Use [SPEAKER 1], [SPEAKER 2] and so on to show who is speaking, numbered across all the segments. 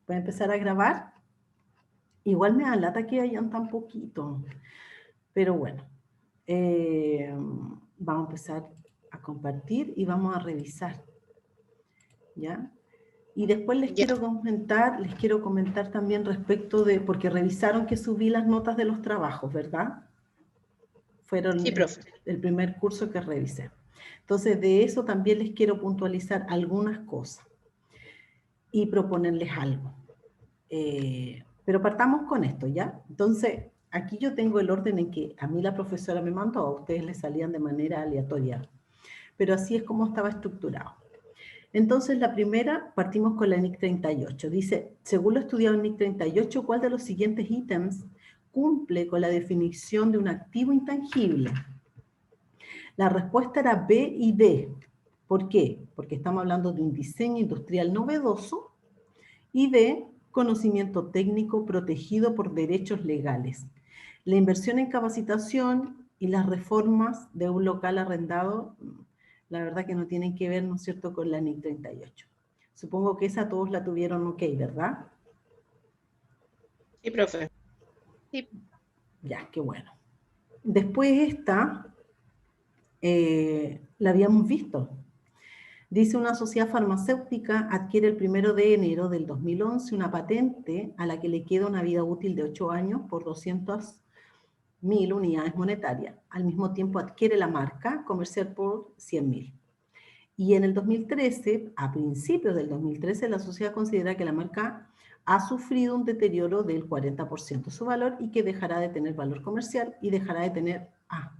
[SPEAKER 1] Voy a empezar a grabar. Igual me da lata que hayan tan poquito. Pero bueno, vamos a empezar a compartir y vamos a revisar. ¿Ya? Y después les quiero comentar también respecto de, porque revisaron que subí las notas de los trabajos, ¿verdad? Fueron
[SPEAKER 2] Sí, profe.
[SPEAKER 1] el primer curso que revisé. Entonces, de eso también les quiero puntualizar algunas cosas y proponerles algo. Pero partamos con esto, ¿ya? Entonces, aquí yo tengo el orden en que a mí la profesora me mandó, a ustedes les salían de manera aleatoria, pero así es como estaba estructurado. Entonces, la primera, partimos con la NIC 38. Dice, según lo estudiado en NIC 38, ¿cuál de los siguientes ítems cumple con la definición de un activo intangible? La respuesta era B y D. ¿Por qué? Porque estamos hablando de un diseño industrial novedoso y D, conocimiento técnico protegido por derechos legales. La inversión en capacitación y las reformas de un local arrendado, la verdad que no tienen que ver, ¿no es cierto?, con la NIC 38. Supongo que esa todos la tuvieron ok, ¿verdad?
[SPEAKER 2] Sí, profe. Sí.
[SPEAKER 1] Ya, qué bueno. Después esta, la habíamos visto. Dice, una sociedad farmacéutica adquiere el 1 de enero del 2011 una patente a la que le queda una vida útil de 8 años por 200.000 unidades monetarias. Al mismo tiempo adquiere la marca comercial por 100.000. Y en el 2013, a principios del 2013, la sociedad considera que la marca ha sufrido un deterioro del 40% de su valor y que dejará de tener valor comercial y dejará de tener,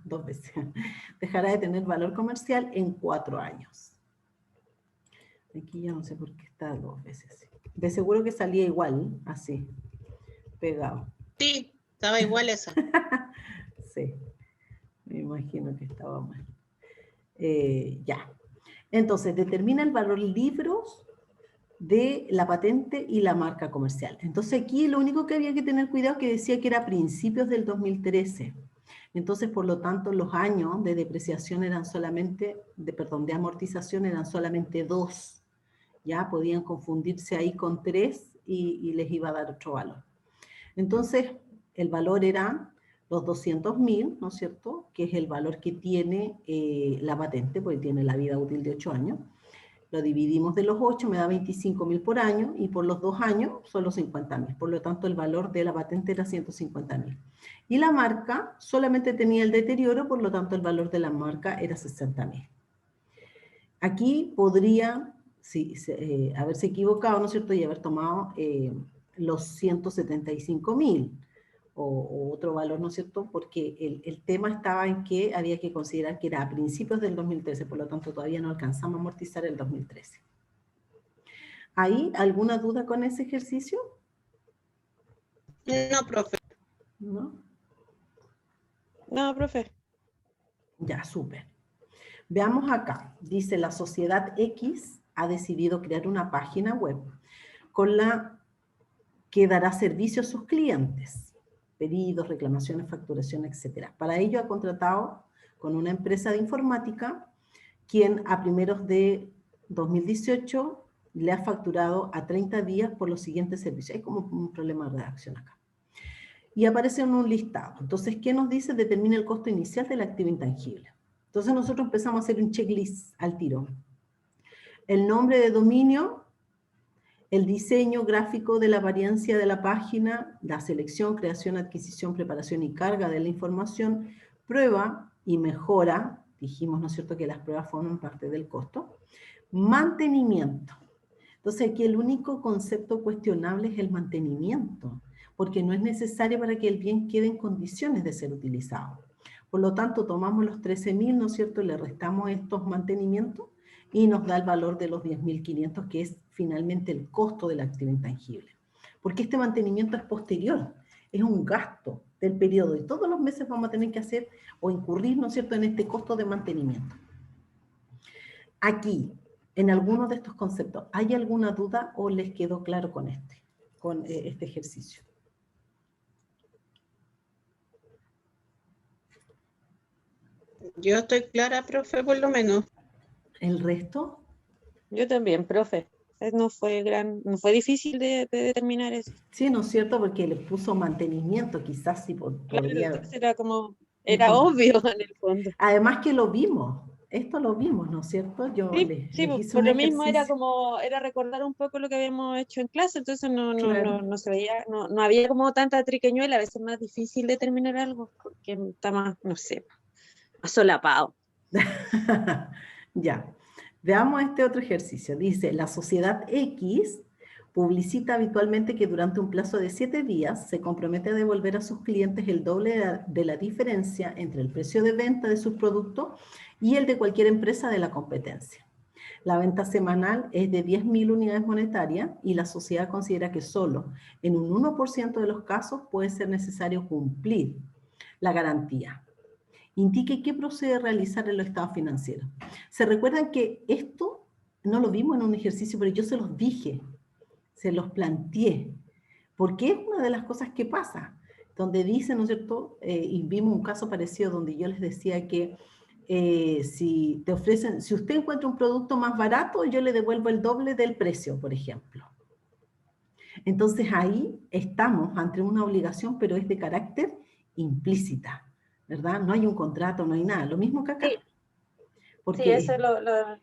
[SPEAKER 1] dos veces, dejará de tener valor comercial en 4 años. Aquí ya no sé por qué está 2 veces. De seguro que salía igual, así, pegado.
[SPEAKER 2] Sí, estaba igual esa.
[SPEAKER 1] Sí, me imagino que estaba mal. Ya. Entonces, determina el valor libros de la patente y la marca comercial. Entonces, aquí lo único que había que tener cuidado es que decía que era a principios del 2013. Entonces, por lo tanto, los años de depreciación eran solamente, de amortización eran solamente 2. Ya podían confundirse ahí con 3 y les iba a dar otro valor. Entonces, el valor era los 200.000, ¿no es cierto?, que es el valor que tiene la patente, porque tiene la vida útil de 8 años. Lo dividimos de los 8, me da 25.000 por año, y por los 2 años son los 50.000. Por lo tanto, el valor de la patente era 150.000. Y la marca solamente tenía el deterioro, por lo tanto, el valor de la marca era 60.000. Aquí podría haberse equivocado, ¿no es cierto?, y haber tomado los 175.000 o otro valor, ¿no es cierto?, porque el tema estaba en que había que considerar que era a principios del 2013, por lo tanto todavía no alcanzamos a amortizar el 2013. ¿Hay alguna duda con ese ejercicio?
[SPEAKER 2] No, profe.
[SPEAKER 1] ¿No?
[SPEAKER 2] No, profe.
[SPEAKER 1] Ya, súper. Veamos acá. Dice, la sociedad X ha decidido crear una página web con la que dará servicio a sus clientes, pedidos, reclamaciones, facturación, etc. Para ello ha contratado con una empresa de informática, quien a primeros de 2018 le ha facturado a 30 días por los siguientes servicios. Hay como un problema de redacción acá. Y aparece en un listado. Entonces, ¿qué nos dice? Determina el costo inicial del activo intangible. Entonces nosotros empezamos a hacer un checklist al tiro. El nombre de dominio, el diseño gráfico de la apariencia de la página, la selección, creación, adquisición, preparación y carga de la información, prueba y mejora, dijimos, ¿no es cierto?, que las pruebas forman parte del costo, mantenimiento. Entonces aquí el único concepto cuestionable es el mantenimiento, porque no es necesario para que el bien quede en condiciones de ser utilizado. Por lo tanto, tomamos los 13.000, ¿no es cierto?, le restamos estos mantenimientos y nos da el valor de los 10.500, que es finalmente el costo del activo intangible. Porque este mantenimiento es posterior, es un gasto del periodo y todos los meses vamos a tener que hacer o incurrir, ¿no es cierto?, en este costo de mantenimiento. Aquí, en alguno de estos conceptos, ¿hay alguna duda o les quedó claro con este ejercicio?
[SPEAKER 2] Yo estoy clara, profe, por lo menos.
[SPEAKER 1] ¿El resto?
[SPEAKER 3] Yo también, profe.
[SPEAKER 2] No fue difícil de determinar eso.
[SPEAKER 1] Sí, ¿no es cierto? Porque le puso mantenimiento, quizás sí
[SPEAKER 2] Claro,
[SPEAKER 1] podría...
[SPEAKER 2] entonces era como, era
[SPEAKER 1] Ujú.
[SPEAKER 2] obvio en el fondo.
[SPEAKER 1] Además que lo vimos, esto lo vimos, ¿no es cierto? Yo
[SPEAKER 2] Sí, sí,
[SPEAKER 1] les hice
[SPEAKER 2] por
[SPEAKER 1] un
[SPEAKER 2] lo mismo era
[SPEAKER 1] ejercicio,
[SPEAKER 2] como, era recordar un poco lo que habíamos hecho en clase, entonces
[SPEAKER 1] claro.
[SPEAKER 2] no se veía, no había como tanta triqueñuela, a veces es más difícil determinar algo, porque está más, no sé, más solapado.
[SPEAKER 1] Ya, veamos este otro ejercicio. Dice, la sociedad X publicita habitualmente que durante un plazo de 7 días se compromete a devolver a sus clientes el doble de la diferencia entre el precio de venta de sus productos y el de cualquier empresa de la competencia. La venta semanal es de 10.000 unidades monetarias y la sociedad considera que solo en un 1% de los casos puede ser necesario cumplir la garantía. Indique qué procede a realizar en los estados financieros. ¿Se recuerdan que esto no lo vimos en un ejercicio, pero yo se los dije, se los planteé, porque es una de las cosas que pasa, donde dicen, ¿no es cierto? Y vimos un caso parecido donde yo les decía que si te ofrecen, si usted encuentra un producto más barato, yo le devuelvo el doble del precio, por ejemplo. Entonces ahí estamos ante una obligación, pero es de carácter implícita, ¿verdad? No hay un contrato, no hay nada. Lo mismo que
[SPEAKER 2] Sí,
[SPEAKER 1] acá.
[SPEAKER 2] sí, eso
[SPEAKER 1] Porque,
[SPEAKER 2] lo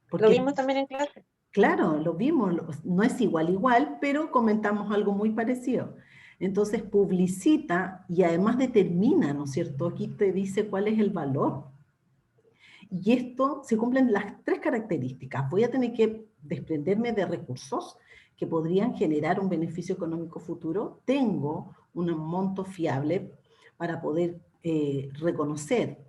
[SPEAKER 1] porque
[SPEAKER 2] vimos también en clase.
[SPEAKER 1] claro, lo vimos, no es igual, pero comentamos algo muy parecido. Entonces publicita y además determina, ¿no es cierto? Aquí te dice cuál es el valor. Y esto se cumplen las tres características. Voy a tener que desprenderme de recursos que podrían generar un beneficio económico futuro. Tengo un monto fiable para poder reconocer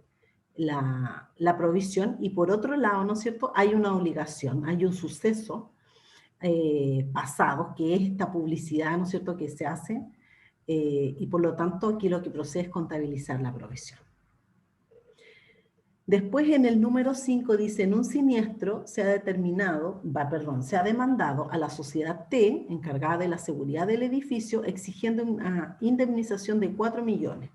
[SPEAKER 1] la provisión y por otro lado, ¿no es cierto? Hay una obligación, hay un suceso pasado que es esta publicidad, ¿no es cierto?, que se hace y por lo tanto aquí lo que procede es contabilizar la provisión. Después en el número 5 dice, en un siniestro se ha se ha demandado a la sociedad T, encargada de la seguridad del edificio, exigiendo una indemnización de 4 millones.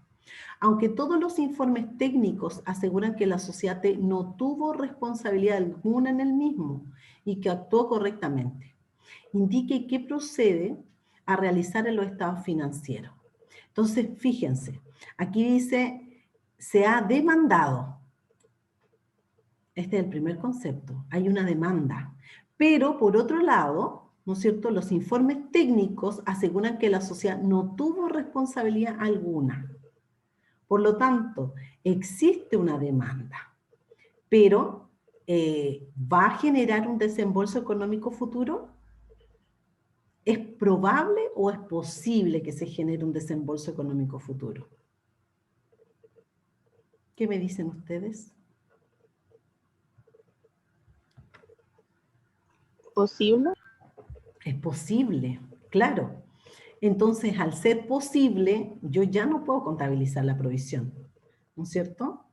[SPEAKER 1] Aunque todos los informes técnicos aseguran que la sociedad T no tuvo responsabilidad alguna en el mismo y que actuó correctamente. Indique qué procede a realizar en los estados financieros. Entonces, fíjense, aquí dice, se ha demandado. Este es el primer concepto. Hay una demanda. Pero, por otro lado, ¿no es cierto?, los informes técnicos aseguran que la sociedad no tuvo responsabilidad alguna. Por lo tanto, existe una demanda, pero ¿va a generar un desembolso económico futuro? ¿Es probable o es posible que se genere un desembolso económico futuro? ¿Qué me dicen ustedes?
[SPEAKER 3] ¿Posible?
[SPEAKER 1] Es posible, claro. Entonces, al ser posible, yo ya no puedo contabilizar la provisión, ¿no es cierto?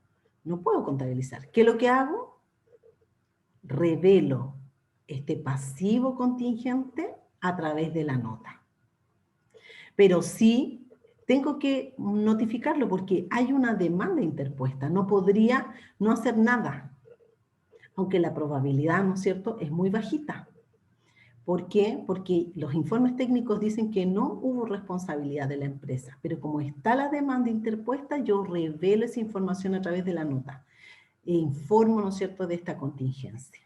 [SPEAKER 1] No puedo contabilizar. ¿Qué es lo que hago? Revelo este pasivo contingente a través de la nota. Pero sí tengo que notificarlo porque hay una demanda interpuesta. No podría no hacer nada, aunque la probabilidad, ¿no es cierto?, es muy bajita. ¿Por qué? Porque los informes técnicos dicen que no hubo responsabilidad de la empresa, pero como está la demanda interpuesta, yo revelo esa información a través de la nota e informo, ¿no es cierto?, de esta contingencia.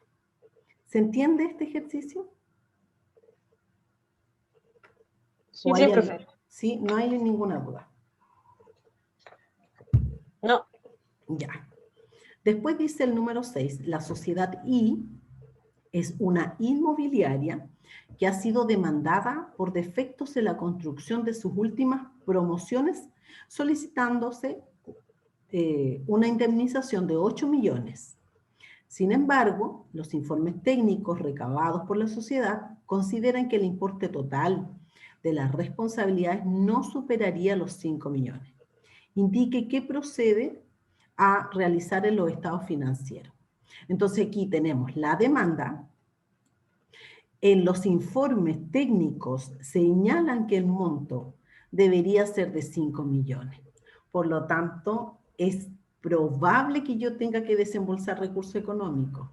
[SPEAKER 1] ¿Se entiende este ejercicio?
[SPEAKER 3] Sí,
[SPEAKER 1] ¿O hay
[SPEAKER 3] profe.
[SPEAKER 1] sí? No hay ninguna duda.
[SPEAKER 3] No.
[SPEAKER 1] Ya. Después dice el número 6, la sociedad I es una inmobiliaria que ha sido demandada por defectos en la construcción de sus últimas promociones, solicitándose una indemnización de 8 millones. Sin embargo, los informes técnicos recabados por la sociedad consideran que el importe total de las responsabilidades no superaría los 5 millones. Indique qué procede a realizar en los estados financieros. Entonces aquí tenemos la demanda. En los informes técnicos señalan que el monto debería ser de 5 millones. Por lo tanto, es probable que yo tenga que desembolsar recursos económicos.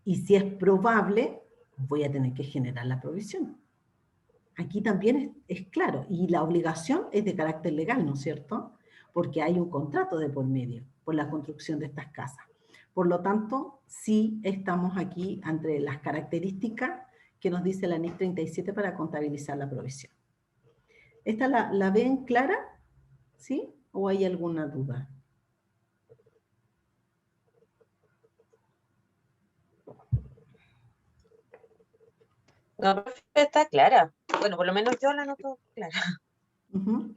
[SPEAKER 1] Y si es probable, voy a tener que generar la provisión. Aquí también es claro, y la obligación es de carácter legal, ¿no es cierto? Porque hay un contrato de por medio por la construcción de estas casas. Por lo tanto, sí estamos aquí entre las características que nos dice la NIC 37 para contabilizar la provisión. ¿Esta la ven clara? ¿Sí? ¿O hay alguna duda?
[SPEAKER 2] No, profe, está clara. Bueno, por lo menos yo la noto clara.
[SPEAKER 1] Uh-huh.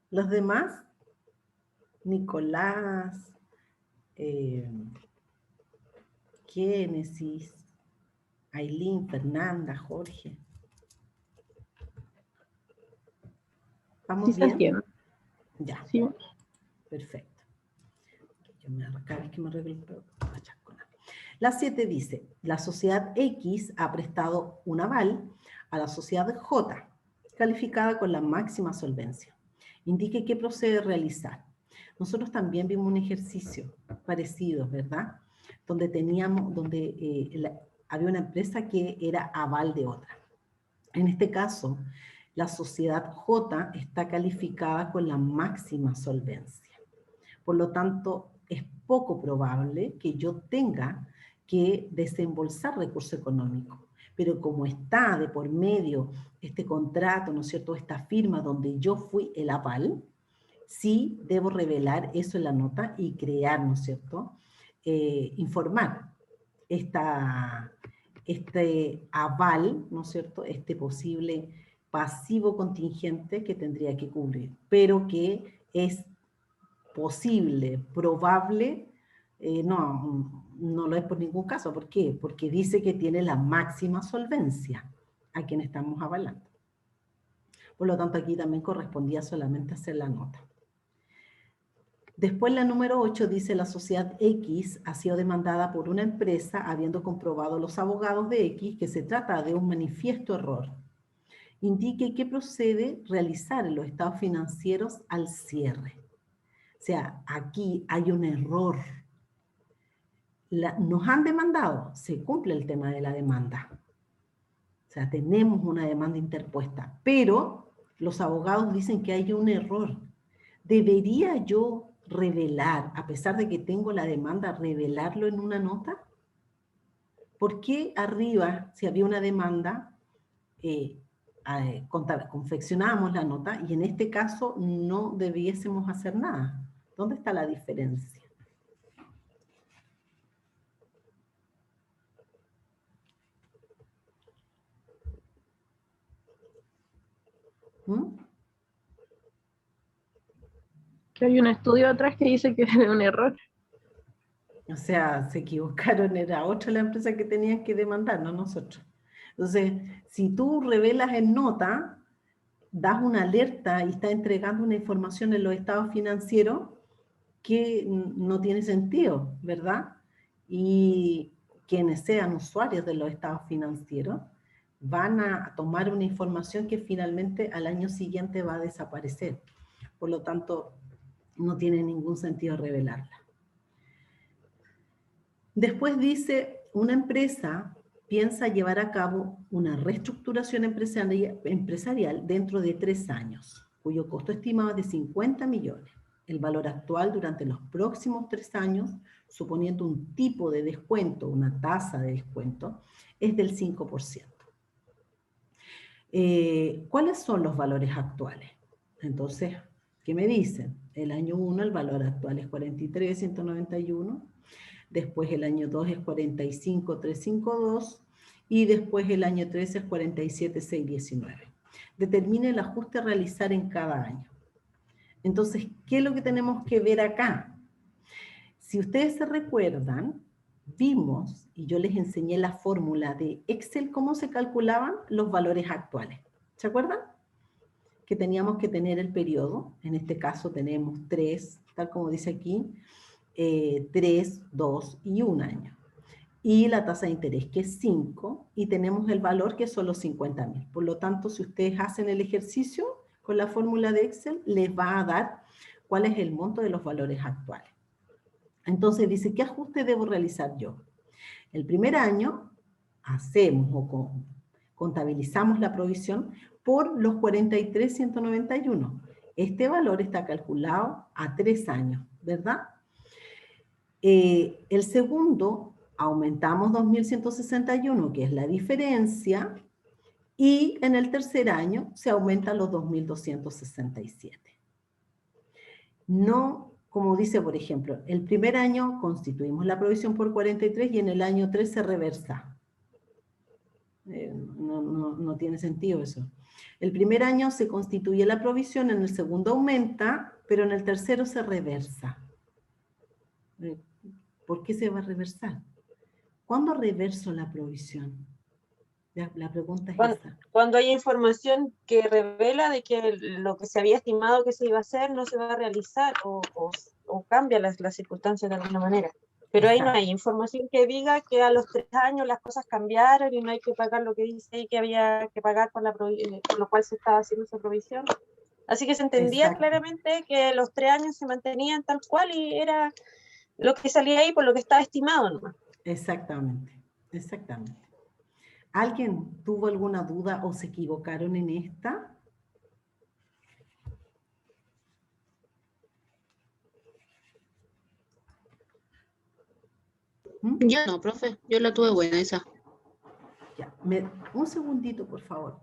[SPEAKER 1] Los demás, Nicolás, Génesis, Ailín, Fernanda, Jorge. ¿Vamos
[SPEAKER 3] Sí se
[SPEAKER 1] bien?
[SPEAKER 3] entiende.
[SPEAKER 1] Ya,
[SPEAKER 3] Sí.
[SPEAKER 1] perfecto. Cada vez que me arreglo el pelo, la 7 dice, la sociedad X ha prestado un aval a la sociedad J, calificada con la máxima solvencia. Indique qué procede realizar. Nosotros también vimos un ejercicio parecido, ¿verdad? Donde había una empresa que era aval de otra. En este caso, la sociedad J está calificada con la máxima solvencia. Por lo tanto, es poco probable que yo tenga que desembolsar recurso económico. Pero como está de por medio este contrato, ¿no es cierto?, esta firma donde yo fui el aval, sí debo revelar eso en la nota y crear, ¿no es cierto?, informar este aval, ¿no es cierto?, este posible pasivo contingente que tendría que cubrir, pero que es posible, probable, no lo es por ningún caso. ¿Por qué? Porque dice que tiene la máxima solvencia a quien estamos avalando. Por lo tanto, aquí también correspondía solamente hacer la nota. Después la número 8 dice, la sociedad X ha sido demandada por una empresa habiendo comprobado los abogados de X que se trata de un manifiesto error. Indique qué procede realizar en los estados financieros al cierre. O sea, aquí hay un error. Nos han demandado, se cumple el tema de la demanda. O sea, tenemos una demanda interpuesta, pero los abogados dicen que hay un error. ¿Debería yo revelar, a pesar de que tengo la demanda, revelarlo en una nota? ¿Por qué arriba, si había una demanda, confeccionábamos la nota y en este caso no debiésemos hacer nada? ¿Dónde está la diferencia? ¿Mm?
[SPEAKER 3] Que hay un estudio atrás que dice que es un error.
[SPEAKER 1] O sea, se equivocaron, era otra la empresa que tenían que demandar, no nosotros. Entonces, si tú revelas en nota, das una alerta y estás entregando una información en los estados financieros que no tiene sentido, ¿verdad? Y quienes sean usuarios de los estados financieros van a tomar una información que finalmente al año siguiente va a desaparecer. Por lo tanto, no tiene ningún sentido revelarla. Después dice, una empresa piensa llevar a cabo una reestructuración empresarial dentro de 3 años, cuyo costo estimado es de 50 millones. El valor actual durante los próximos 3 años, suponiendo un tipo de descuento, una tasa de descuento, es del 5%. ¿Cuáles son los valores actuales? Entonces, ¿qué me dicen? El año 1, el valor actual es 43.191. Después el año 2 es 45.352 y después el año 3 es 47.619. Determine el ajuste a realizar en cada año. Entonces, ¿qué es lo que tenemos que ver acá? Si ustedes se recuerdan, vimos, y yo les enseñé la fórmula de Excel, cómo se calculaban los valores actuales. ¿Se acuerdan? Que teníamos que tener el periodo, en este caso tenemos 3, tal como dice aquí, 3, 2 y 1 año. Y la tasa de interés que es 5 y tenemos el valor que son los 50.000. Por lo tanto, si ustedes hacen el ejercicio con la fórmula de Excel, les va a dar cuál es el monto de los valores actuales. Entonces dice, ¿qué ajuste debo realizar yo? El primer año hacemos o contabilizamos la provisión por los 43.191. Este valor está calculado a 3 años, ¿verdad? El segundo, aumentamos 2.161, que es la diferencia, y en el tercer año se aumentan los 2.267. No, como dice, por ejemplo, el primer año constituimos la provisión por 43 y en el año 3 se reversa. No tiene sentido eso. El primer año se constituye la provisión, en el segundo aumenta, pero en el tercero se reversa. ¿Por qué se va a reversar? ¿Cuándo reverso la provisión? La pregunta es esa.
[SPEAKER 2] Cuando hay información que revela de que lo que se había estimado que se iba a hacer no se va a realizar o cambia las circunstancias de alguna manera. Pero ahí no hay información que diga que a los 3 años las cosas cambiaron y no hay que pagar lo que dice que había que pagar por lo cual se estaba haciendo esa provisión. Así que se entendía claramente que los 3 años se mantenían tal cual y era lo que salía ahí por lo que estaba estimado nomás.
[SPEAKER 1] Exactamente, exactamente. ¿Alguien tuvo alguna duda o se equivocaron en esta?
[SPEAKER 4] Yo no, profe, yo la tuve buena esa.
[SPEAKER 1] Ya, un segundito, por favor.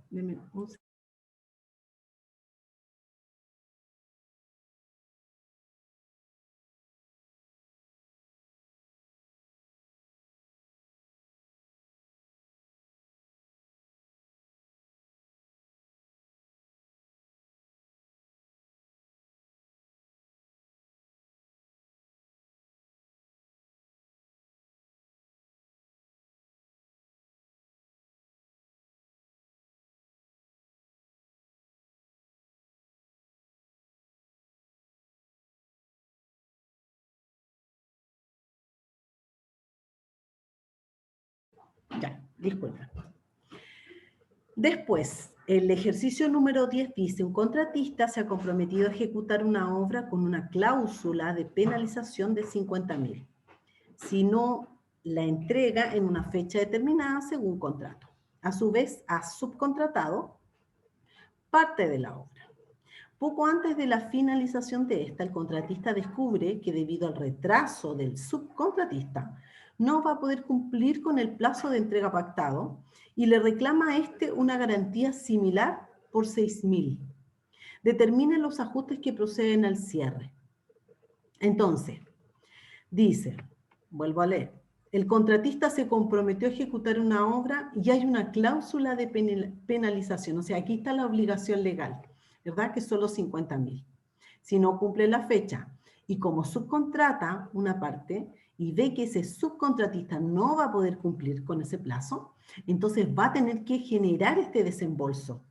[SPEAKER 1] Ya, disculpa. Después, el ejercicio número 10 dice, un contratista se ha comprometido a ejecutar una obra con una cláusula de penalización de 50.000, si no la entrega en una fecha determinada según contrato. A su vez, ha subcontratado parte de la obra. Poco antes de la finalización de esta, el contratista descubre que debido al retraso del subcontratista, no va a poder cumplir con el plazo de entrega pactado y le reclama a este una garantía similar por 6.000. Determine los ajustes que proceden al cierre. Entonces, dice, vuelvo a leer, el contratista se comprometió a ejecutar una obra y hay una cláusula de penalización, o sea, aquí está la obligación legal, ¿verdad? Que son los 50.000. Si no cumple la fecha y como subcontrata una parte y ve que ese subcontratista no va a poder cumplir con ese plazo, entonces va a tener que generar este desembolso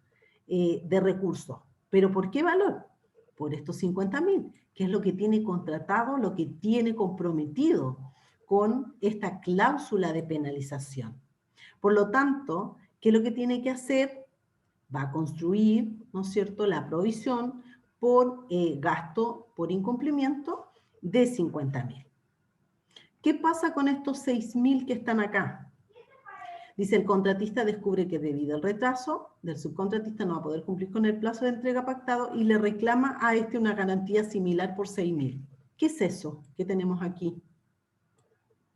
[SPEAKER 1] de recursos. ¿Pero por qué valor? Por estos 50.000, que es lo que tiene contratado, lo que tiene comprometido con esta cláusula de penalización. Por lo tanto, ¿qué es lo que tiene que hacer? Va a construir, ¿no es cierto?, la provisión por gasto por incumplimiento de 50.000. ¿Qué pasa con estos 6.000 que están acá? Dice, el contratista descubre que debido al retraso del subcontratista no va a poder cumplir con el plazo de entrega pactado y le reclama a este una garantía similar por 6.000. ¿Qué es eso que tenemos aquí?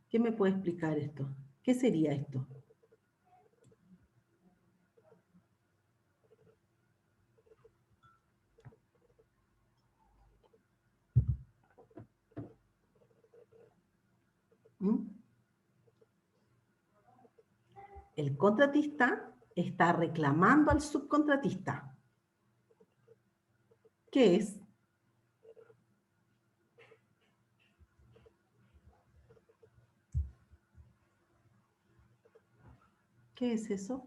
[SPEAKER 1] ¿Qué me puede explicar esto? ¿Qué sería esto? El contratista está reclamando al subcontratista. ¿Qué es? ¿Qué es eso?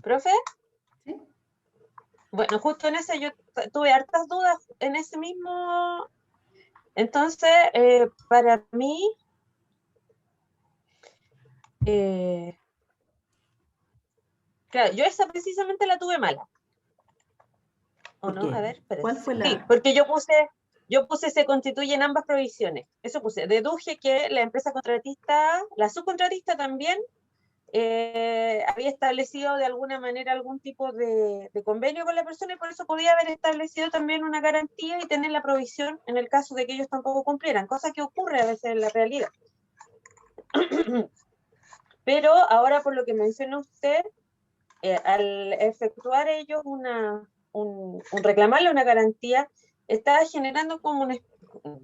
[SPEAKER 2] ¿Profe?
[SPEAKER 1] ¿Sí?
[SPEAKER 2] Bueno, justo en ese yo tuve hartas dudas en ese mismo. Entonces, para mí, Claro, yo esa precisamente la tuve mala. ¿O
[SPEAKER 1] ¿Por
[SPEAKER 2] no?
[SPEAKER 1] qué?
[SPEAKER 2] A ver, espérate.
[SPEAKER 1] ¿Cuál fue
[SPEAKER 2] Sí,
[SPEAKER 1] la...?
[SPEAKER 2] porque yo puse se constituyen ambas provisiones. Eso puse. Deduje que la empresa contratista, la subcontratista también, había establecido de alguna manera algún tipo de convenio con la persona y por eso podía haber establecido también una garantía y tener la provisión en el caso de que ellos tampoco cumplieran, cosa que ocurre a veces en la realidad. Pero ahora, por lo que menciona usted, al efectuar ellos un reclamarle una garantía, está generando como no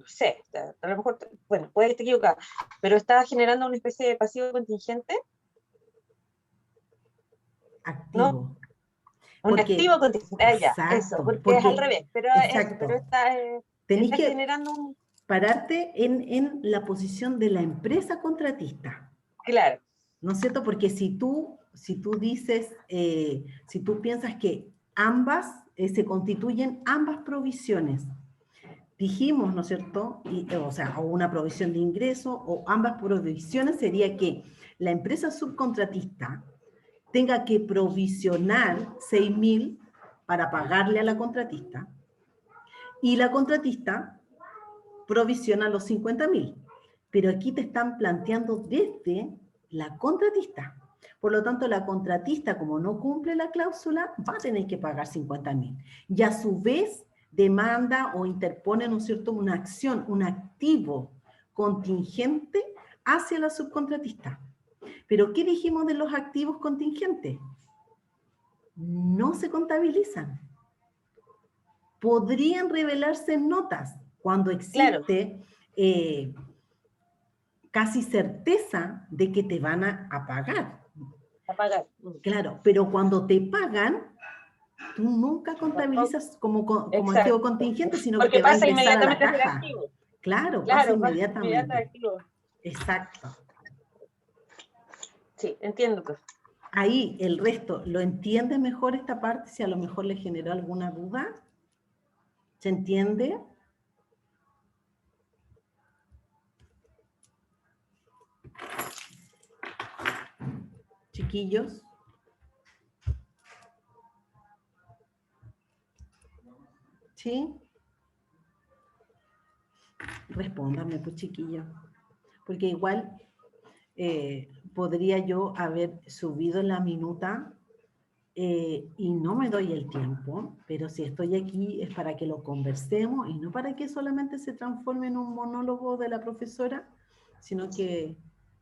[SPEAKER 2] sé, a lo mejor, bueno, puede que esté equivocado, pero está generando una especie de pasivo contingente, ¿no?
[SPEAKER 1] Activo.
[SPEAKER 2] Un activo
[SPEAKER 1] Porque,
[SPEAKER 2] contingente, ya, eso,
[SPEAKER 1] exacto,
[SPEAKER 2] porque es al
[SPEAKER 1] porque,
[SPEAKER 2] revés, pero eso, pero
[SPEAKER 1] exacto,
[SPEAKER 2] está,
[SPEAKER 1] tenéis
[SPEAKER 2] está
[SPEAKER 1] que
[SPEAKER 2] generando un,
[SPEAKER 1] pararte en la posición de la empresa contratista,
[SPEAKER 2] claro,
[SPEAKER 1] ¿no es cierto? Porque si tú dices, si tú piensas que ambas se constituyen ambas provisiones, dijimos, ¿no es cierto? O sea, o una provisión de ingreso o ambas provisiones sería que la empresa subcontratista tenga que provisionar 6.000 para pagarle a la contratista y la contratista provisiona los 50.000. Pero aquí te están planteando desde la contratista. Por lo tanto, la contratista, como no cumple la cláusula, va a tener que pagar 50.000. Y a su vez, demanda o interpone, ¿no es cierto?, una acción, un activo contingente hacia la subcontratista. Pero, ¿qué dijimos de los activos contingentes? No se contabilizan. Podrían revelarse en notas cuando
[SPEAKER 2] claro,
[SPEAKER 1] existe casi certeza de que te van a pagar.
[SPEAKER 2] a pagar.
[SPEAKER 1] Claro, pero cuando te pagan, tú nunca
[SPEAKER 2] Tampoco,
[SPEAKER 1] contabilizas como activo
[SPEAKER 2] exacto,
[SPEAKER 1] contingente, sino que te
[SPEAKER 2] porque
[SPEAKER 1] va a
[SPEAKER 2] pasa
[SPEAKER 1] ingresar a la
[SPEAKER 2] inmediatamente a ser
[SPEAKER 1] caja.
[SPEAKER 2] activo,
[SPEAKER 1] Claro, pasa
[SPEAKER 2] claro, pasa inmediatamente
[SPEAKER 1] inmediatamente.
[SPEAKER 2] activo.
[SPEAKER 1] Exacto.
[SPEAKER 2] Sí, entiendo, pues.
[SPEAKER 1] Ahí el resto, ¿lo entiende mejor esta parte? Si a lo mejor le generó alguna duda. ¿Se entiende? Chiquillos. ¿Sí? Respóndame, pues chiquillos. Porque igual podría yo haber subido la minuta y no me doy el tiempo, pero si estoy aquí es para que lo conversemos y no para que solamente se transforme en un monólogo de la profesora, sino que...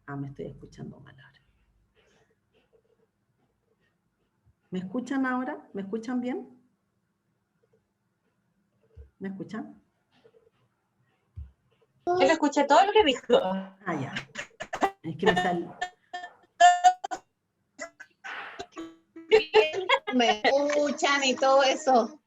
[SPEAKER 1] Ah, me estoy escuchando mal ahora. ¿Me escuchan ahora? ¿Me escuchan bien? ¿Me escuchan?
[SPEAKER 2] Yo le escuché todo lo que dijo.
[SPEAKER 1] Ah, ya. Es que me sale...
[SPEAKER 4] Me escuchan y todo eso.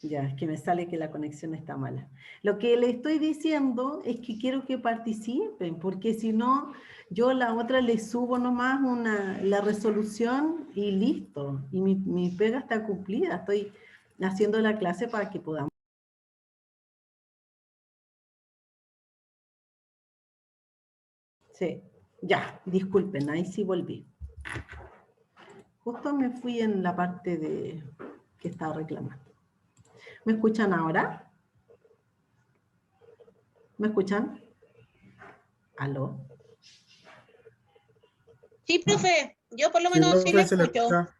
[SPEAKER 1] Ya, es que me sale que la conexión está mala. Lo que le estoy diciendo es que quiero que participen, porque si no, yo a la otra le subo nomás la resolución y listo. Y mi pega está cumplida. Estoy haciendo la clase para que podamos. Sí, ya, disculpen, ahí sí volví. Justo me fui en la parte de que estaba reclamando. ¿Me escuchan ahora? ¿Me escuchan? ¿Aló?
[SPEAKER 4] Sí, profe, yo por lo
[SPEAKER 5] Sí,
[SPEAKER 4] menos sí le
[SPEAKER 5] profe, se le
[SPEAKER 4] escucho.
[SPEAKER 5] escucha.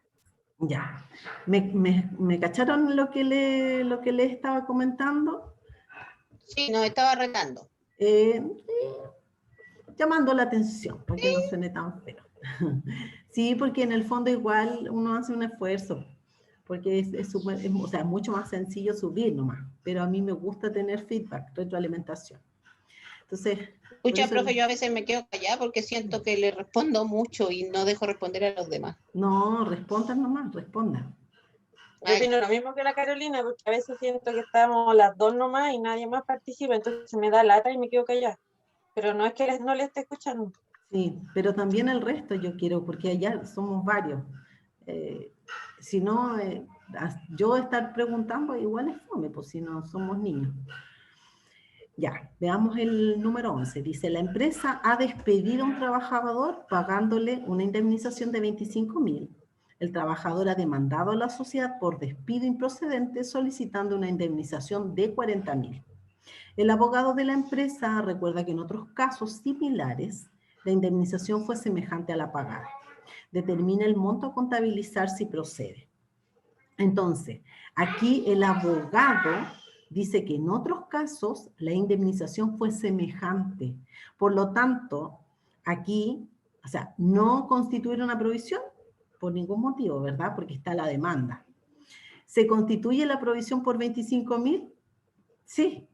[SPEAKER 1] Ya. ¿Me cacharon lo que le estaba comentando?
[SPEAKER 4] Sí, nos estaba retando.
[SPEAKER 1] Llamando la atención, para que no suene tan feo. Sí, porque en el fondo igual uno hace un esfuerzo, porque o sea, mucho más sencillo subir nomás, pero a mí me gusta tener feedback, retroalimentación. Entonces, por
[SPEAKER 4] Escucha,
[SPEAKER 1] eso,
[SPEAKER 4] profe, yo a veces me quedo callada porque siento que le respondo mucho y no dejo responder a los demás.
[SPEAKER 1] no, respondan nomás, respondan.
[SPEAKER 2] Yo
[SPEAKER 4] Ay,
[SPEAKER 2] opino lo mismo que la Carolina, porque a veces siento que estamos las dos nomás y nadie más participa, entonces me da lata y me quedo callada. Pero no es que no le esté escuchando.
[SPEAKER 1] Sí, pero también el resto yo quiero, porque allá somos varios. Si no, yo estar preguntando igual es fome, pues si no somos niños. Ya, veamos el número 11. Dice, la empresa ha despedido a un trabajador pagándole una indemnización de 25.000. El trabajador ha demandado a la sociedad por despido improcedente solicitando una indemnización de 40.000. El abogado de la empresa recuerda que en otros casos similares la indemnización fue semejante a la pagada. Determina el monto a contabilizar si procede. Entonces, aquí el abogado dice que en otros casos la indemnización fue semejante. Por lo tanto, aquí, o sea, no constituye una provisión por ningún motivo, ¿verdad? Porque está la demanda. ¿Se constituye la provisión por 25.000? Sí,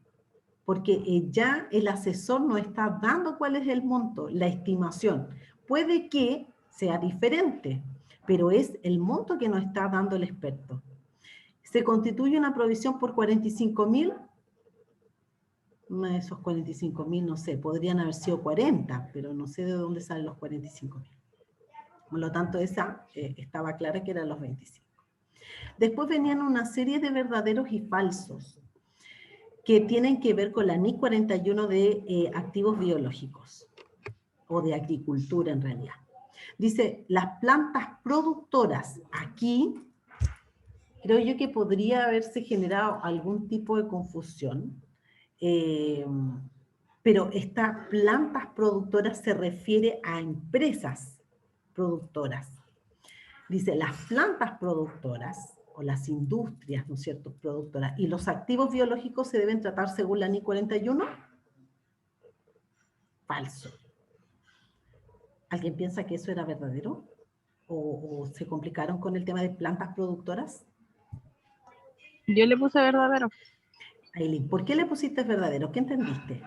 [SPEAKER 1] porque ya el asesor no está dando cuál es el monto, la estimación. Puede que sea diferente, pero es el monto que nos está dando el experto. ¿Se constituye una provisión por 45.000? Esos 45.000, no sé, podrían haber sido 40, pero no sé de dónde salen los 45.000. Por lo tanto, esa estaba clara que eran los 25. Después venían una serie de verdaderos y falsos que tienen que ver con la NIC 41 de activos biológicos o de agricultura en realidad. Dice, las plantas productoras. Aquí creo yo que podría haberse generado algún tipo de confusión, pero estas plantas productoras se refiere a empresas productoras. Dice, las plantas productoras o las industrias, ¿no es cierto?, productoras y los activos biológicos se deben tratar según la NIC 41. Falso. ¿Alguien piensa que eso era verdadero? ¿O se complicaron con el tema de plantas productoras?
[SPEAKER 3] Yo le puse verdadero.
[SPEAKER 1] Aileen, ¿por qué le pusiste verdadero? ¿Qué entendiste?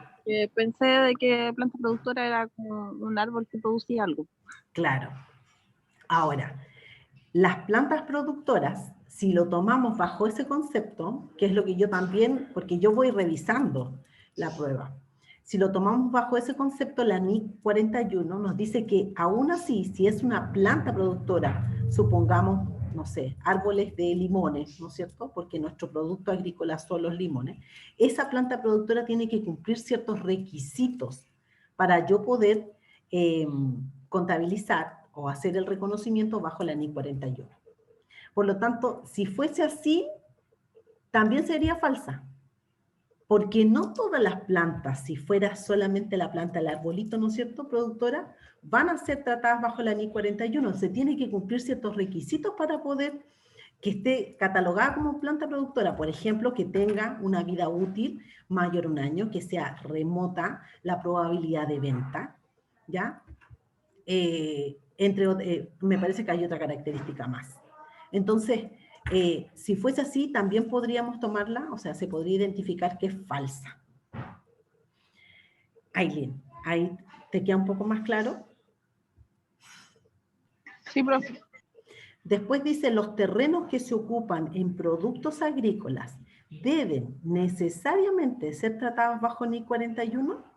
[SPEAKER 3] Pensé de que planta productora era como un árbol que producía algo.
[SPEAKER 1] Claro. Ahora, las plantas productoras, si lo tomamos bajo ese concepto, que es lo que yo también, porque yo voy revisando la prueba, si lo tomamos bajo ese concepto, la NIC 41 nos dice que aún así, si es una planta productora, supongamos, no sé, árboles de limones, ¿no es cierto? Porque nuestro producto agrícola son los limones. Esa planta productora tiene que cumplir ciertos requisitos para yo poder contabilizar o hacer el reconocimiento bajo la NIC 41. Por lo tanto, si fuese así, también sería falsa. Porque no todas las plantas, si fuera solamente la planta, el arbolito, ¿no es cierto?, productora, van a ser tratadas bajo la NIC 41. Se tiene que cumplir ciertos requisitos para poder que esté catalogada como planta productora. Por ejemplo, que tenga una vida útil mayor a un año, que sea remota la probabilidad de venta, ¿ya? Me parece que hay otra característica más. Entonces, si fuese así, también podríamos tomarla, o sea, se podría identificar que es falsa. Aileen, ¿ahí te queda un poco más claro?
[SPEAKER 3] Sí, profe.
[SPEAKER 1] Después dice, los terrenos que se ocupan en productos agrícolas deben necesariamente ser tratados bajo NIC 41.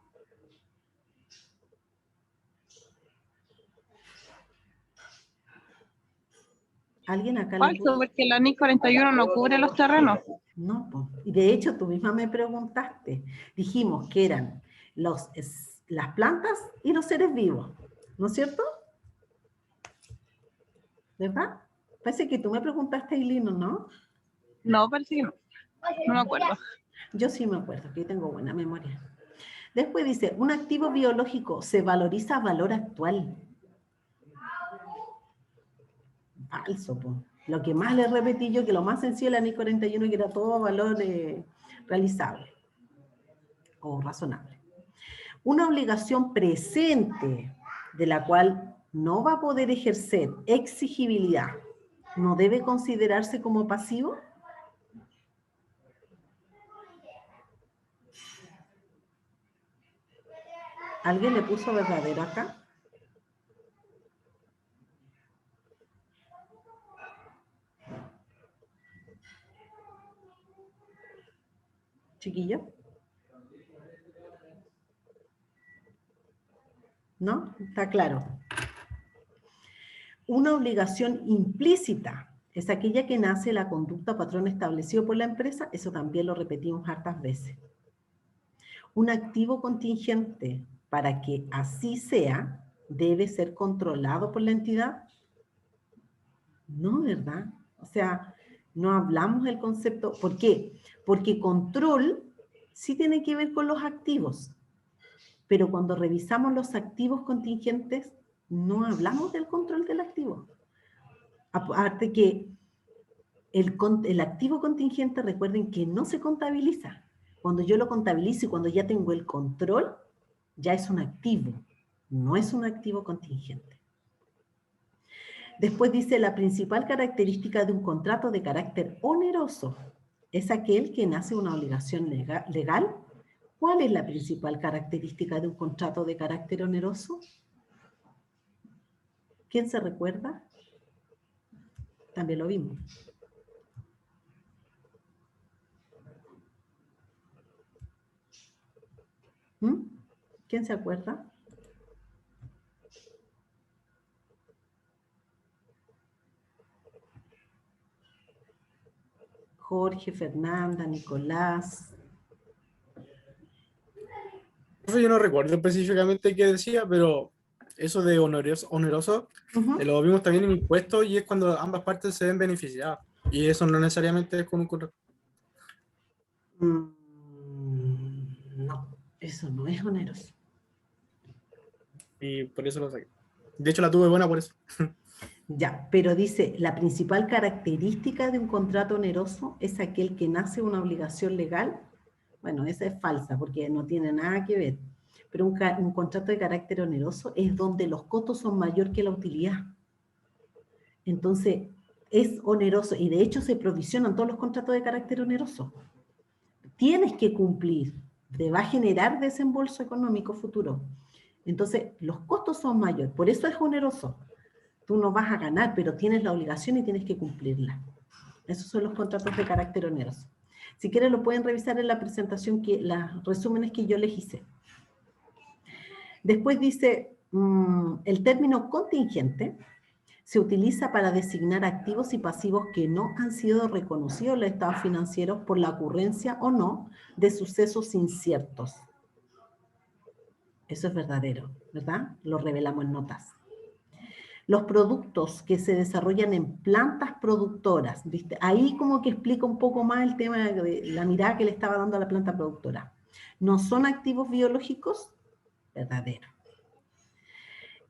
[SPEAKER 1] ¿Alguien acá le
[SPEAKER 3] Falso, porque la NIC 41 no cubre los terrenos.
[SPEAKER 1] No, pues. Y de hecho tú misma me preguntaste. Dijimos que eran las plantas y los seres vivos, ¿no es cierto? ¿Verdad? Parece que tú me preguntaste, Ailino, ¿no?
[SPEAKER 3] No, parece que no. No me acuerdo.
[SPEAKER 1] Yo sí me acuerdo, que tengo buena memoria. Después dice, un activo biológico se valoriza a valor actual. Falso, pues. Lo que más le repetí yo, que lo más sencillo de la NIC 41, que era todo valor realizable o razonable. Una obligación presente de la cual no va a poder ejercer exigibilidad, ¿no debe considerarse como pasivo? ¿Alguien le puso verdadero acá? ¿Chiquillo? ¿No? Está claro. Una obligación implícita es aquella que nace de la conducta o patrón establecido por la empresa, eso también lo repetimos hartas veces. Un activo contingente, para que así sea, debe ser controlado por la entidad. No, ¿verdad? O sea, no hablamos del concepto. ¿Por qué? Porque control sí tiene que ver con los activos, pero cuando revisamos los activos contingentes, no hablamos del control del activo. Aparte que el activo contingente, recuerden que no se contabiliza. Cuando yo lo contabilizo y cuando ya tengo el control, ya es un activo, no es un activo contingente. Después dice, la principal característica de un contrato de carácter oneroso es aquel que nace una obligación legal. ¿Cuál es la principal característica de un contrato de carácter oneroso? ¿Quién se recuerda? También lo vimos. ¿Quién se acuerda? Jorge, Fernanda, Nicolás.
[SPEAKER 5] Eso yo no recuerdo específicamente qué decía, pero eso de oneroso lo vimos también en impuestos y es cuando ambas partes se ven beneficiadas. Y eso no necesariamente es con un contrato.
[SPEAKER 1] No, eso no es oneroso.
[SPEAKER 5] Y por eso lo saqué. De hecho, la tuve buena por eso.
[SPEAKER 1] Ya, pero dice, la principal característica de un contrato oneroso es aquel que nace una obligación legal. Bueno, esa es falsa porque no tiene nada que ver. Pero un contrato de carácter oneroso es donde los costos son mayor que la utilidad. Entonces, es oneroso y de hecho se provisionan todos los contratos de carácter oneroso. Tienes que cumplir, te va a generar desembolso económico futuro. Entonces, los costos son mayores, por eso es oneroso. Tú no vas a ganar, pero tienes la obligación y tienes que cumplirla. Esos son los contratos de carácter oneroso. Si quieren lo pueden revisar en la presentación, los resúmenes que yo les hice. Después dice, el término contingente se utiliza para designar activos y pasivos que no han sido reconocidos en los estados financieros por la ocurrencia o no de sucesos inciertos. Eso es verdadero, ¿verdad? Lo revelamos en notas. Los productos que se desarrollan en plantas productoras, ¿viste? Ahí como que explica un poco más el tema de la mirada que le estaba dando a la planta productora. ¿No son activos biológicos? Verdadero.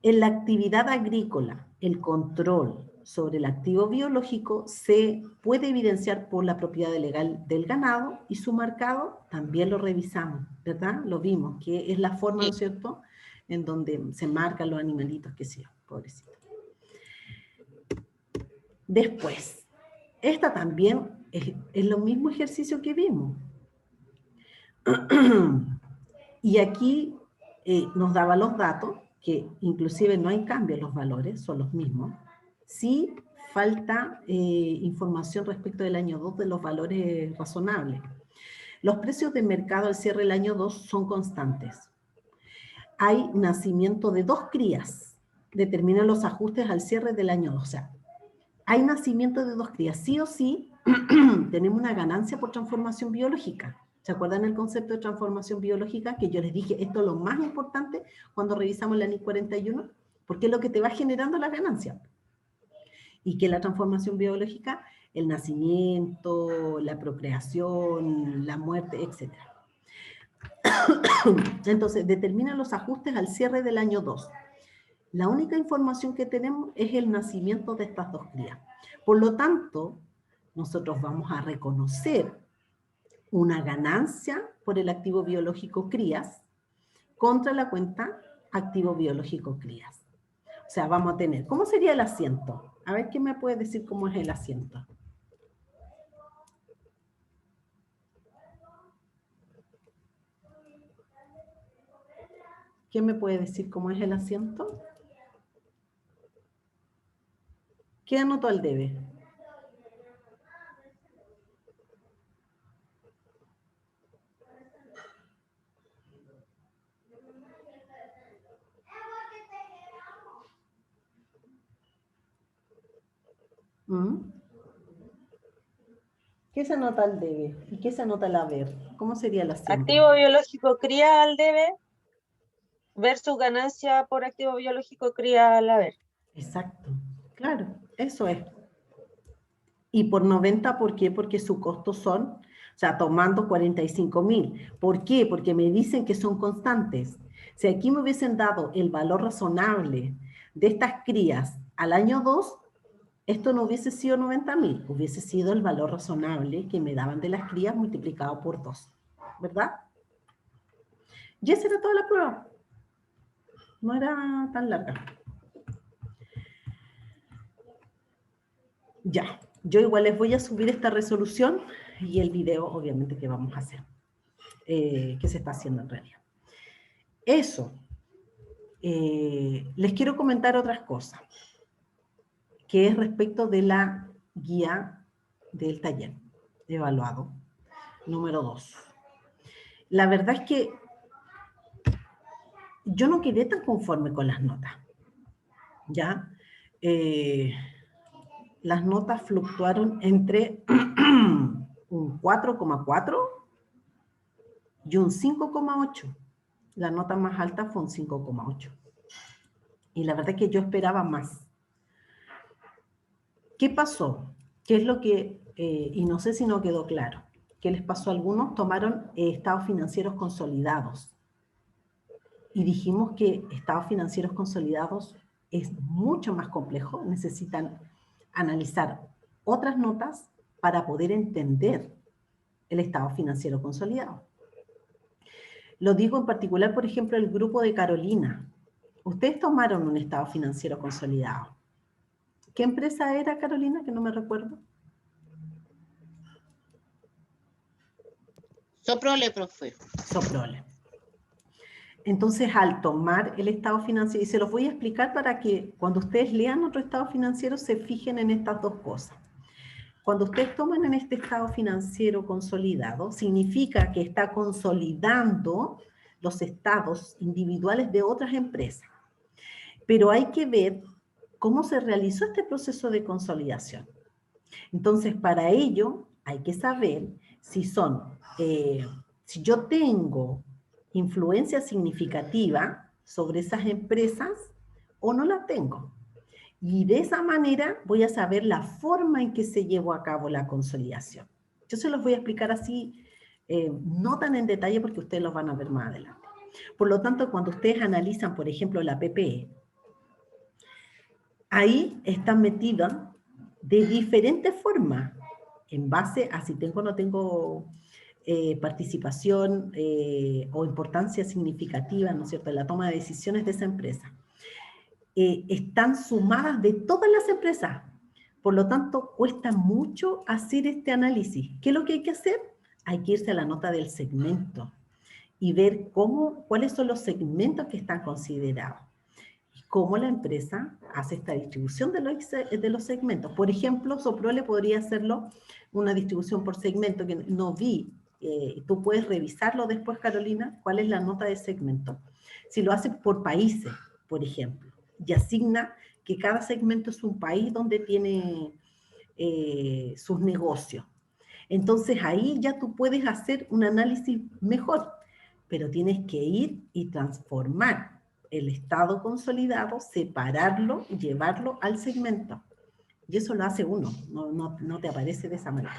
[SPEAKER 1] En la actividad agrícola, el control sobre el activo biológico se puede evidenciar por la propiedad legal del ganado y su marcado, también lo revisamos, ¿verdad? Lo vimos, que es la forma, ¿no es cierto?, en donde se marcan los animalitos, que sí, pobrecito. Después, esta también es lo mismo ejercicio que vimos. Y aquí nos daba los datos, que inclusive no hay cambio en los valores, son los mismos. Sí falta información respecto del año 2 de los valores razonables. Los precios de mercado al cierre del año 2 son constantes. Hay nacimiento de 2 crías, determinan los ajustes al cierre del año 2. O sea, hay nacimiento de 2 crías. Sí o sí, tenemos una ganancia por transformación biológica. ¿Se acuerdan el concepto de transformación biológica? Que yo les dije, esto es lo más importante cuando revisamos la NIC 41, porque es lo que te va generando la ganancia. Y que la transformación biológica, el nacimiento, la procreación, la muerte, etc. Entonces, determinan los ajustes al cierre del año 2. La única información que tenemos es el nacimiento de estas 2 crías. Por lo tanto, nosotros vamos a reconocer una ganancia por el activo biológico crías contra la cuenta activo biológico crías. O sea, vamos a tener, ¿cómo sería el asiento? A ver, ¿quién me puede decir cómo es el asiento? ¿Quién me puede decir cómo es el asiento? ¿Qué anotó al debe? ¿Qué se anota al debe? ¿Y qué se anota al haber? ¿Cómo sería la siembra?
[SPEAKER 2] Activo biológico cría al debe versus ganancia por activo biológico cría al haber.
[SPEAKER 1] Exacto, claro, eso es. Y por 90, ¿por qué? Porque su costo son, o sea, tomando 45.000. ¿Por qué? Porque me dicen que son constantes. Si aquí me hubiesen dado el valor razonable de estas crías al año 2, esto no hubiese sido 90.000, hubiese sido el valor razonable que me daban de las crías multiplicado por 2, ¿verdad? Y esa era toda la prueba. No era tan larga. Ya, yo igual les voy a subir esta resolución y el video, obviamente, que vamos a hacer, que se está haciendo en realidad. Eso. Les quiero comentar otras cosas, que es respecto de la guía del taller evaluado, número 2. La verdad es que yo no quedé tan conforme con las notas, ¿ya? Las notas fluctuaron entre un 4,4 y un 5,8. La nota más alta fue un 5,8. Y la verdad es que yo esperaba más. ¿Qué pasó? ¿Qué es lo que, y no sé si no quedó claro, qué les pasó a algunos? Tomaron estados financieros consolidados. Y dijimos que estados financieros consolidados es mucho más complejo, necesitan analizar otras notas para poder entender el estado financiero consolidado. Lo digo en particular, por ejemplo, el grupo de Carolina. Ustedes tomaron un estado financiero consolidado. ¿Qué empresa era, Carolina? Que no me recuerdo.
[SPEAKER 4] Soprole, profe.
[SPEAKER 1] Soprole. Entonces, al tomar el estado financiero, y se los voy a explicar para que cuando ustedes lean otro estado financiero se fijen en estas dos cosas. Cuando ustedes toman en este estado financiero consolidado, significa que está consolidando los estados individuales de otras empresas. Pero hay que ver cómo se realizó este proceso de consolidación. Entonces, para ello, hay que saber si si yo tengo influencia significativa sobre esas empresas o no la tengo. Y de esa manera voy a saber la forma en que se llevó a cabo la consolidación. Yo se los voy a explicar así, no tan en detalle porque ustedes los van a ver más adelante. Por lo tanto, cuando ustedes analizan, por ejemplo, la PPE, ahí están metidas de diferentes formas, en base a si tengo o no tengo participación o importancia significativa, ¿no es cierto?, en la toma de decisiones de esa empresa. Están sumadas de todas las empresas. Por lo tanto, cuesta mucho hacer este análisis. ¿Qué es lo que hay que hacer? Hay que irse a la nota del segmento y ver cuáles son los segmentos que están considerados. Y cómo la empresa hace esta distribución de los segmentos. Por ejemplo, Soprole podría hacerlo una distribución por segmento que no vi. Tú puedes revisarlo después, Carolina, cuál es la nota de segmento. Si lo hace por países, por ejemplo, y asigna que cada segmento es un país donde tiene sus negocios. Entonces ahí ya tú puedes hacer un análisis mejor, pero tienes que ir y transformar el estado consolidado, separarlo, llevarlo al segmento. Y eso lo hace uno, no te aparece de esa manera.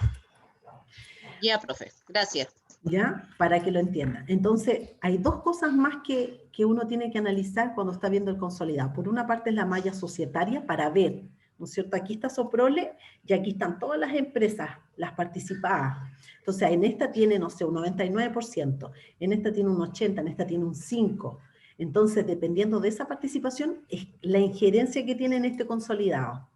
[SPEAKER 4] Ya, profe, gracias.
[SPEAKER 1] ¿Ya? Para que lo entienda. Entonces, hay dos cosas más que uno tiene que analizar cuando está viendo el consolidado. Por una parte es la malla societaria para ver, ¿no es cierto? Aquí está Soprole y aquí están todas las empresas, las participadas. Entonces, en esta tiene, no sé, un 99%, en esta tiene un 80%, en esta tiene un 5%. Entonces, dependiendo de esa participación, es la injerencia que tiene en este consolidado.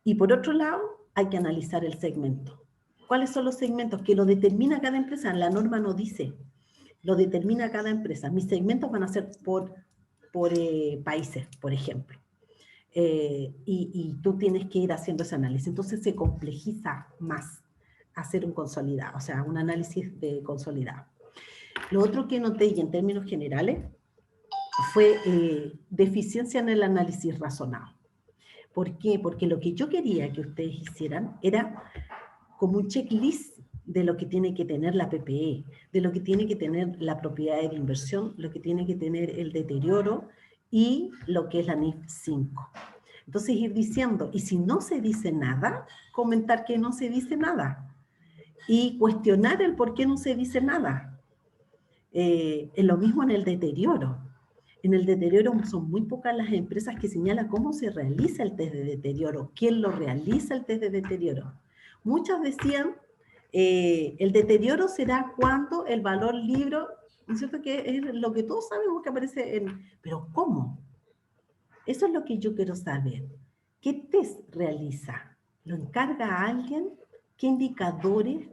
[SPEAKER 1] Y por otro lado, hay que analizar el segmento. ¿Cuáles son los segmentos? Que lo determina cada empresa, la norma no dice, lo determina cada empresa. Mis segmentos van a ser por países, por ejemplo. Y tú tienes que ir haciendo ese análisis. Entonces se complejiza más hacer un consolidado, o sea, un análisis de consolidado. Lo otro que noté, y en términos generales, fue deficiencia en el análisis razonado. ¿Por qué? Porque lo que yo quería que ustedes hicieran era como un checklist de lo que tiene que tener la PPE, de lo que tiene que tener la propiedad de inversión, lo que tiene que tener el deterioro y lo que es la NIF 5. Entonces ir diciendo, y si no se dice nada, comentar que no se dice nada y cuestionar el por qué no se dice nada. Es lo mismo en el deterioro. En el deterioro son muy pocas las empresas que señalan cómo se realiza el test de deterioro, quién lo realiza el test de deterioro. Muchas decían, el deterioro será cuando el valor libro, ¿no es cierto? Que es lo que todos sabemos que aparece en... Pero ¿cómo? Eso es lo que yo quiero saber. ¿Qué test realiza? ¿Lo encarga a alguien? ¿Qué indicadores?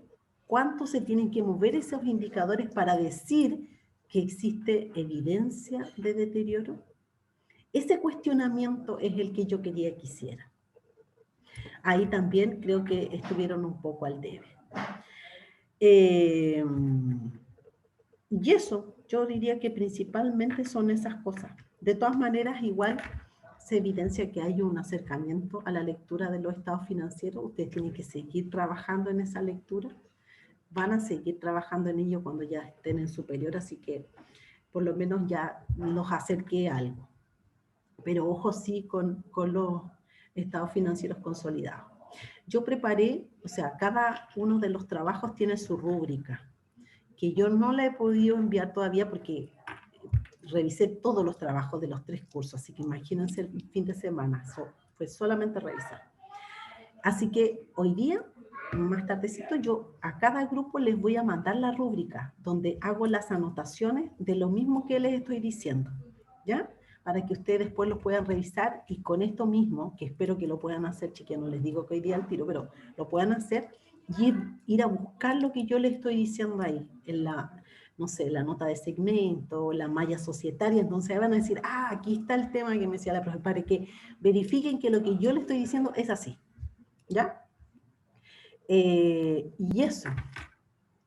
[SPEAKER 1] ¿Cuánto se tienen que mover esos indicadores para decir que existe evidencia de deterioro? Ese cuestionamiento es el que yo quería que hiciera. Ahí también creo que estuvieron un poco al debe. Y eso, yo diría que principalmente son esas cosas. De todas maneras, igual se evidencia que hay un acercamiento a la lectura de los estados financieros. Ustedes tienen que seguir trabajando en esa lectura. Van a seguir trabajando en ello cuando ya estén en superior, así que por lo menos ya nos acerque algo. Pero ojo sí con los estados financieros consolidados. Yo preparé, o sea, cada uno de los trabajos tiene su rúbrica, que yo no la he podido enviar todavía porque revisé todos los trabajos de los 3 cursos, así que imagínense el fin de semana, fue solamente revisar. Así que hoy día, más tardecito, yo a cada grupo les voy a mandar la rúbrica, donde hago las anotaciones de lo mismo que les estoy diciendo, ¿ya? Para que ustedes después lo puedan revisar y con esto mismo, que espero que lo puedan hacer, chiquillos, no les digo que hoy día al tiro, pero lo puedan hacer y ir a buscar lo que yo les estoy diciendo ahí, en la, no sé, la nota de segmento, la malla societaria. Entonces van a decir, ah, aquí está el tema que me decía la profesora, para que verifiquen que lo que yo les estoy diciendo es así, ¿ya? Y eso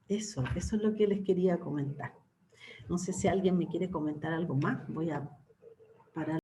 [SPEAKER 1] es lo que les quería comentar. No sé si alguien me quiere comentar algo más, voy a parar.